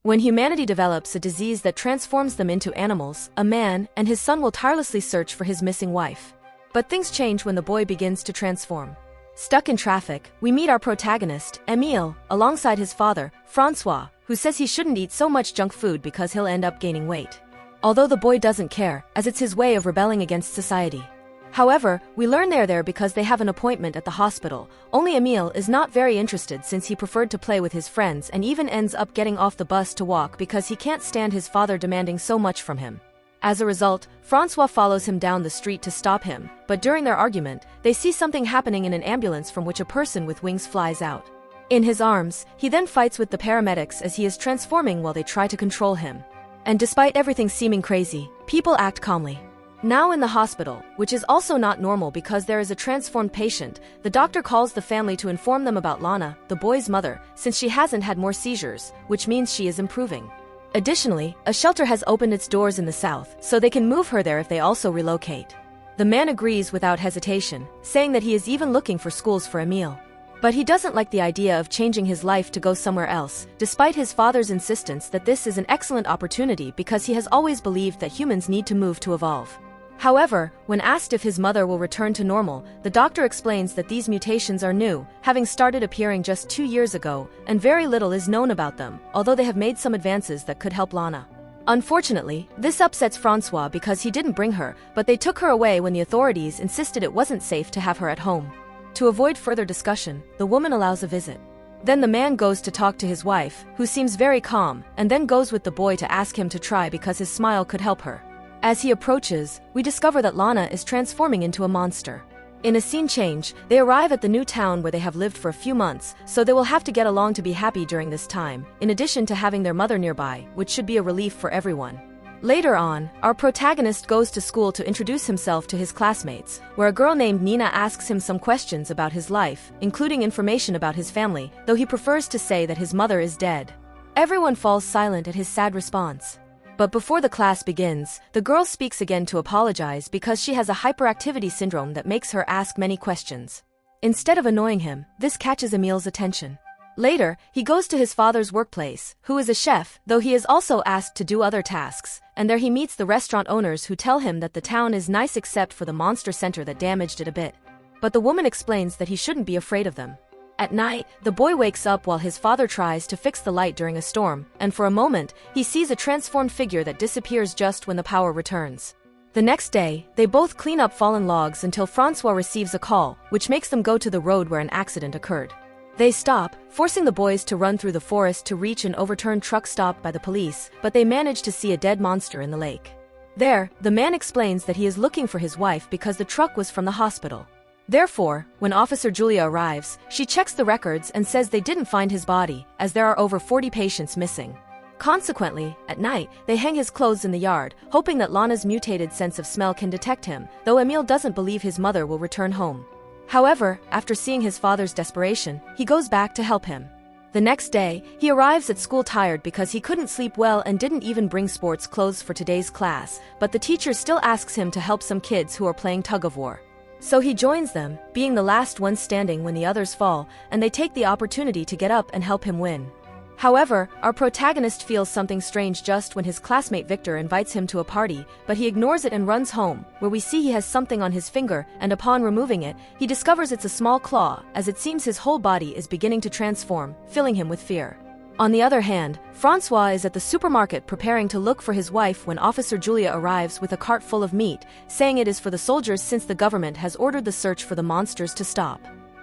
When humanity develops a disease that transforms them into animals, a man and his son will tirelessly search for his missing wife. But things change when the boy begins to transform. Stuck in traffic, we meet our protagonist, Emile, alongside his father, Francois, who says he shouldn't eat so much junk food because he'll end up gaining weight. Although the boy doesn't care, as it's his way of rebelling against society. However, we learn they're there because they have an appointment at the hospital. Only Emile is not very interested since he preferred to play with his friends and even ends up getting off the bus to walk because he can't stand his father demanding so much from him. As a result, Francois follows him down the street to stop him, but during their argument, they see something happening in an ambulance from which a person with wings flies out. In his arms, he then fights with the paramedics as he is transforming while they try to control him. And despite everything seeming crazy, people act calmly. Now in the hospital, which is also not normal because there is a transformed patient, the doctor calls the family to inform them about Lana, the boy's mother, since she hasn't had more seizures, which means she is improving. Additionally, a shelter has opened its doors in the south, so they can move her there if they also relocate. The man agrees without hesitation, saying that he is even looking for schools for Emile. But he doesn't like the idea of changing his life to go somewhere else, despite his father's insistence that this is an excellent opportunity because he has always believed that humans need to move to evolve. However, when asked if his mother will return to normal, the doctor explains that these mutations are new, having started appearing just 2 years ago, and very little is known about them, although they have made some advances that could help Lana. Unfortunately, this upsets Francois because he didn't bring her, but they took her away when the authorities insisted it wasn't safe to have her at home. To avoid further discussion, the woman allows a visit. Then the man goes to talk to his wife, who seems very calm, and then goes with the boy to ask him to try because his smile could help her. As he approaches, we discover that Lana is transforming into a monster. In a scene change, they arrive at the new town where they have lived for a few months, so they will have to get along to be happy during this time, in addition to having their mother nearby, which should be a relief for everyone. Later on, our protagonist goes to school to introduce himself to his classmates, where a girl named Nina asks him some questions about his life, including information about his family, though he prefers to say that his mother is dead. Everyone falls silent at his sad response. But before the class begins, the girl speaks again to apologize because she has a hyperactivity syndrome that makes her ask many questions. Instead of annoying him, this catches Emile's attention. Later, he goes to his father's workplace, who is a chef, though he is also asked to do other tasks, and there he meets the restaurant owners who tell him that the town is nice except for the monster center that damaged it a bit. But the woman explains that he shouldn't be afraid of them. At night, the boy wakes up while his father tries to fix the light during a storm, and for a moment, he sees a transformed figure that disappears just when the power returns. The next day, they both clean up fallen logs until Francois receives a call, which makes them go to the road where an accident occurred. They stop, forcing the boys to run through the forest to reach an overturned truck stopped by the police, but they manage to see a dead monster in the lake. There, the man explains that he is looking for his wife because the truck was from the hospital. Therefore, when Officer Julia arrives, she checks the records and says they didn't find his body, as there are over 40 patients missing. Consequently, at night, they hang his clothes in the yard, hoping that Lana's mutated sense of smell can detect him, though Emile doesn't believe his mother will return home. However, after seeing his father's desperation, he goes back to help him. The next day, he arrives at school tired because he couldn't sleep well and didn't even bring sports clothes for today's class, but the teacher still asks him to help some kids who are playing tug-of-war. So he joins them, being the last one standing when the others fall, and they take the opportunity to get up and help him win. However, our protagonist feels something strange just when his classmate Victor invites him to a party, but he ignores it and runs home, where we see he has something on his finger, and upon removing it, he discovers it's a small claw, as it seems his whole body is beginning to transform, filling him with fear. On the other hand, Francois is at the supermarket preparing to look for his wife when Officer Julia arrives with a cart full of meat, saying it is for the soldiers since the government has ordered the search for the monsters to stop.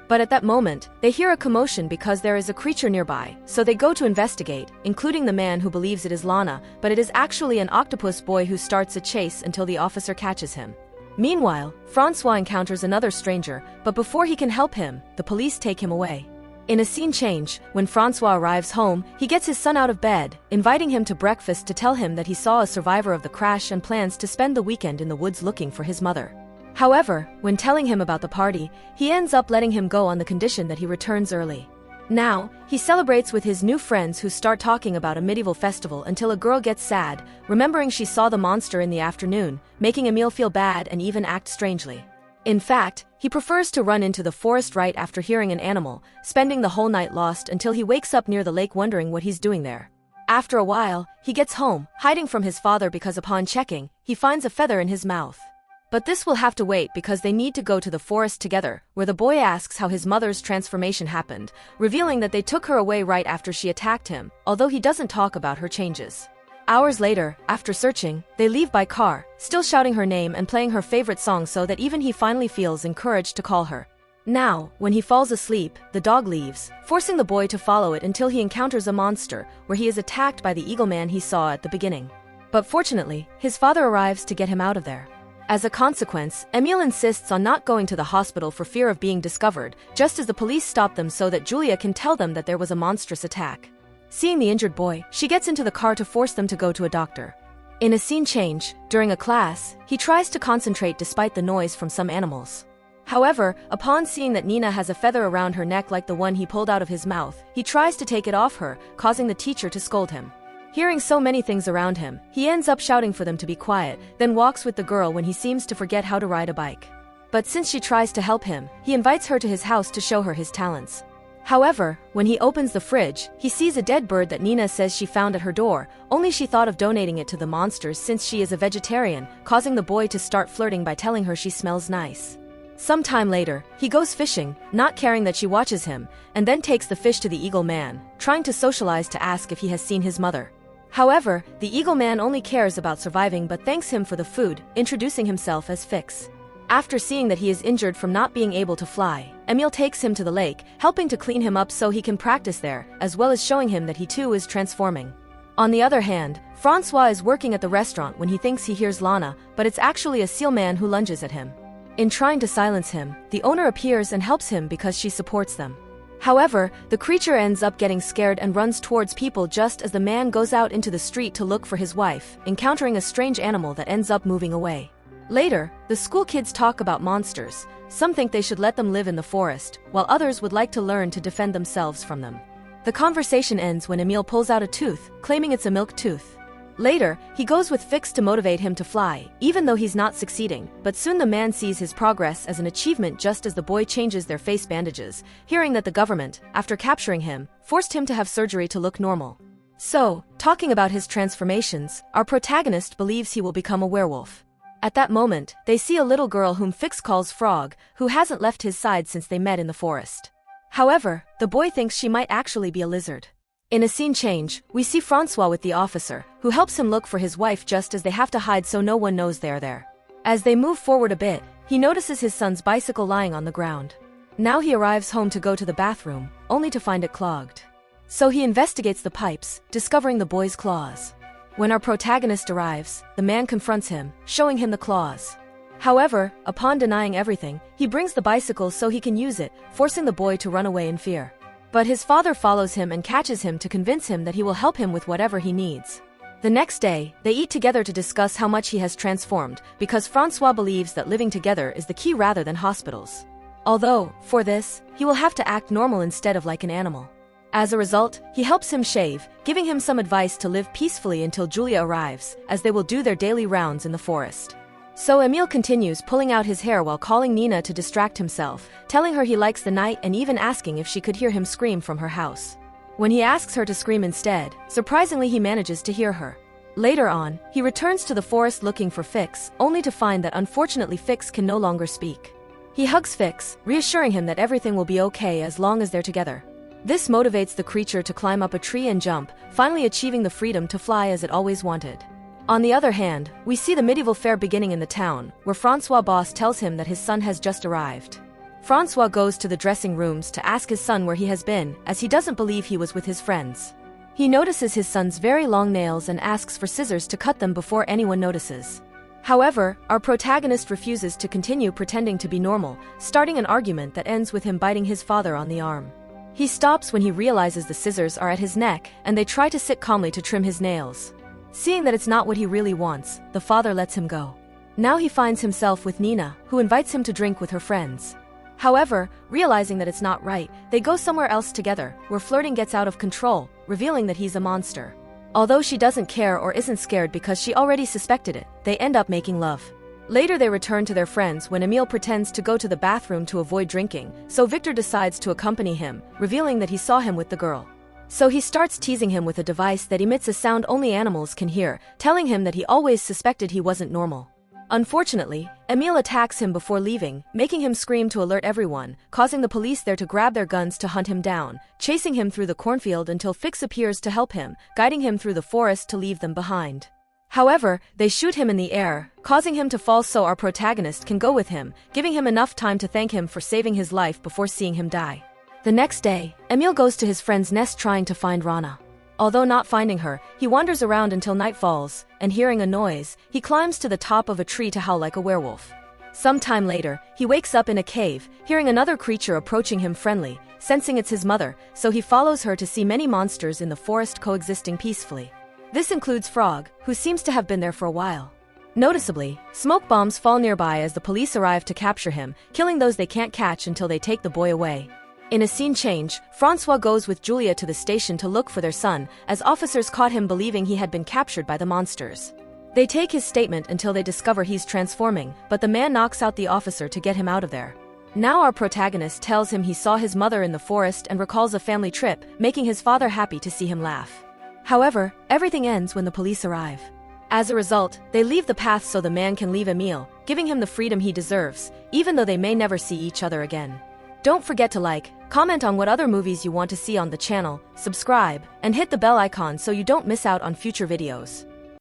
But at that moment, they hear a commotion because there is a creature nearby, so they go to investigate, including the man who believes it is Lana, but it is actually an octopus boy who starts a chase until the officer catches him. Meanwhile, Francois encounters another stranger, but before he can help him, the police take him away. In a scene change, when Francois arrives home, he gets his son out of bed, inviting him to breakfast to tell him that he saw a survivor of the crash and plans to spend the weekend in the woods looking for his mother. However, when telling him about the party, he ends up letting him go on the condition that he returns early. Now, he celebrates with his new friends who start talking about a medieval festival until a girl gets sad, remembering she saw the monster in the afternoon, making Emile feel bad and even act strangely. In fact, he prefers to run into the forest right after hearing an animal, spending the whole night lost until he wakes up near the lake wondering what he's doing there. After a while, he gets home, hiding from his father because upon checking, he finds a feather in his mouth. But this will have to wait because they need to go to the forest together, where the boy asks how his mother's transformation happened, revealing that they took her away right after she attacked him, although he doesn't talk about her changes. Hours later, after searching, they leave by car, still shouting her name and playing her favorite song so that even he finally feels encouraged to call her. Now, when he falls asleep, the dog leaves, forcing the boy to follow it until he encounters a monster, where he is attacked by the eagle man he saw at the beginning. But fortunately, his father arrives to get him out of there. As a consequence, Emile insists on not going to the hospital for fear of being discovered, just as the police stop them so that Julia can tell them that there was a monstrous attack. Seeing the injured boy, she gets into the car to force them to go to a doctor. In a scene change, during a class, he tries to concentrate despite the noise from some animals. However, upon seeing that Nina has a feather around her neck like the one he pulled out of his mouth, he tries to take it off her, causing the teacher to scold him. Hearing so many things around him, he ends up shouting for them to be quiet, then walks with the girl when he seems to forget how to ride a bike. But since she tries to help him, he invites her to his house to show her his talents. However, when he opens the fridge, he sees a dead bird that Nina says she found at her door, only she thought of donating it to the monsters since she is a vegetarian, causing the boy to start flirting by telling her she smells nice. Some time later, he goes fishing, not caring that she watches him, and then takes the fish to the eagle man, trying to socialize to ask if he has seen his mother. However, the eagle man only cares about surviving but thanks him for the food, introducing himself as Fix. After seeing that he is injured from not being able to fly, Emile takes him to the lake, helping to clean him up so he can practice there, as well as showing him that he too is transforming. On the other hand, Francois is working at the restaurant when he thinks he hears Lana, but it's actually a seal man who lunges at him. In trying to silence him, the owner appears and helps him because she supports them. However, the creature ends up getting scared and runs towards people just as the man goes out into the street to look for his wife, encountering a strange animal that ends up moving away. Later, the school kids talk about monsters. Some think they should let them live in the forest, while others would like to learn to defend themselves from them. The conversation ends when Emile pulls out a tooth, claiming it's a milk tooth. Later, he goes with Fix to motivate him to fly, even though he's not succeeding, but soon the man sees his progress as an achievement just as the boy changes their face bandages, hearing that the government, after capturing him, forced him to have surgery to look normal. So, talking about his transformations, our protagonist believes he will become a werewolf. At that moment, they see a little girl whom Fix calls Frog, who hasn't left his side since they met in the forest. However, the boy thinks she might actually be a lizard. In a scene change, we see Francois with the officer, who helps him look for his wife just as they have to hide so no one knows they're there. As they move forward a bit, he notices his son's bicycle lying on the ground. Now he arrives home to go to the bathroom, only to find it clogged. So he investigates the pipes, discovering the boy's claws. When our protagonist arrives, the man confronts him, showing him the claws. However, upon denying everything, he brings the bicycle so he can use it, forcing the boy to run away in fear. But his father follows him and catches him to convince him that he will help him with whatever he needs. The next day, they eat together to discuss how much he has transformed, because Francois believes that living together is the key rather than hospitals. Although, for this, he will have to act normal instead of like an animal. As a result, he helps him shave, giving him some advice to live peacefully until Julia arrives, as they will do their daily rounds in the forest. So Emile continues pulling out his hair while calling Nina to distract himself, telling her he likes the night and even asking if she could hear him scream from her house. When he asks her to scream instead, surprisingly he manages to hear her. Later on, he returns to the forest looking for Fix, only to find that unfortunately Fix can no longer speak. He hugs Fix, reassuring him that everything will be okay as long as they're together. This motivates the creature to climb up a tree and jump, finally achieving the freedom to fly as it always wanted. On the other hand, we see the medieval fair beginning in the town, where Francois' boss tells him that his son has just arrived. Francois goes to the dressing rooms to ask his son where he has been, as he doesn't believe he was with his friends. He notices his son's very long nails and asks for scissors to cut them before anyone notices. However, our protagonist refuses to continue pretending to be normal, starting an argument that ends with him biting his father on the arm. He stops when he realizes the scissors are at his neck, and they try to sit calmly to trim his nails. Seeing that it's not what he really wants, the father lets him go. Now he finds himself with Nina, who invites him to drink with her friends. However, realizing that it's not right, they go somewhere else together, where flirting gets out of control, revealing that he's a monster. Although she doesn't care or isn't scared because she already suspected it, they end up making love. Later they return to their friends when Emile pretends to go to the bathroom to avoid drinking, so Victor decides to accompany him, revealing that he saw him with the girl. So he starts teasing him with a device that emits a sound only animals can hear, telling him that he always suspected he wasn't normal. Unfortunately, Emil attacks him before leaving, making him scream to alert everyone, causing the police there to grab their guns to hunt him down, chasing him through the cornfield until Fix appears to help him, guiding him through the forest to leave them behind. However, they shoot him in the air, causing him to fall so our protagonist can go with him, giving him enough time to thank him for saving his life before seeing him die. The next day, Emil goes to his friend's nest trying to find Rana. Although not finding her, he wanders around until night falls, and hearing a noise, he climbs to the top of a tree to howl like a werewolf. Some time later, he wakes up in a cave, hearing another creature approaching him friendly, sensing it's his mother, so he follows her to see many monsters in the forest coexisting peacefully. This includes Frog, who seems to have been there for a while. Noticeably, smoke bombs fall nearby as the police arrive to capture him, killing those they can't catch until they take the boy away. In a scene change, Francois goes with Julia to the station to look for their son, as officers caught him believing he had been captured by the monsters. They take his statement until they discover he's transforming, but the man knocks out the officer to get him out of there. Now our protagonist tells him he saw his mother in the forest and recalls a family trip, making his father happy to see him laugh. However, everything ends when the police arrive. As a result, they leave the path so the man can leave Emil, giving him the freedom he deserves, even though they may never see each other again. Don't forget to like, comment on what other movies you want to see on the channel, subscribe, and hit the bell icon so you don't miss out on future videos.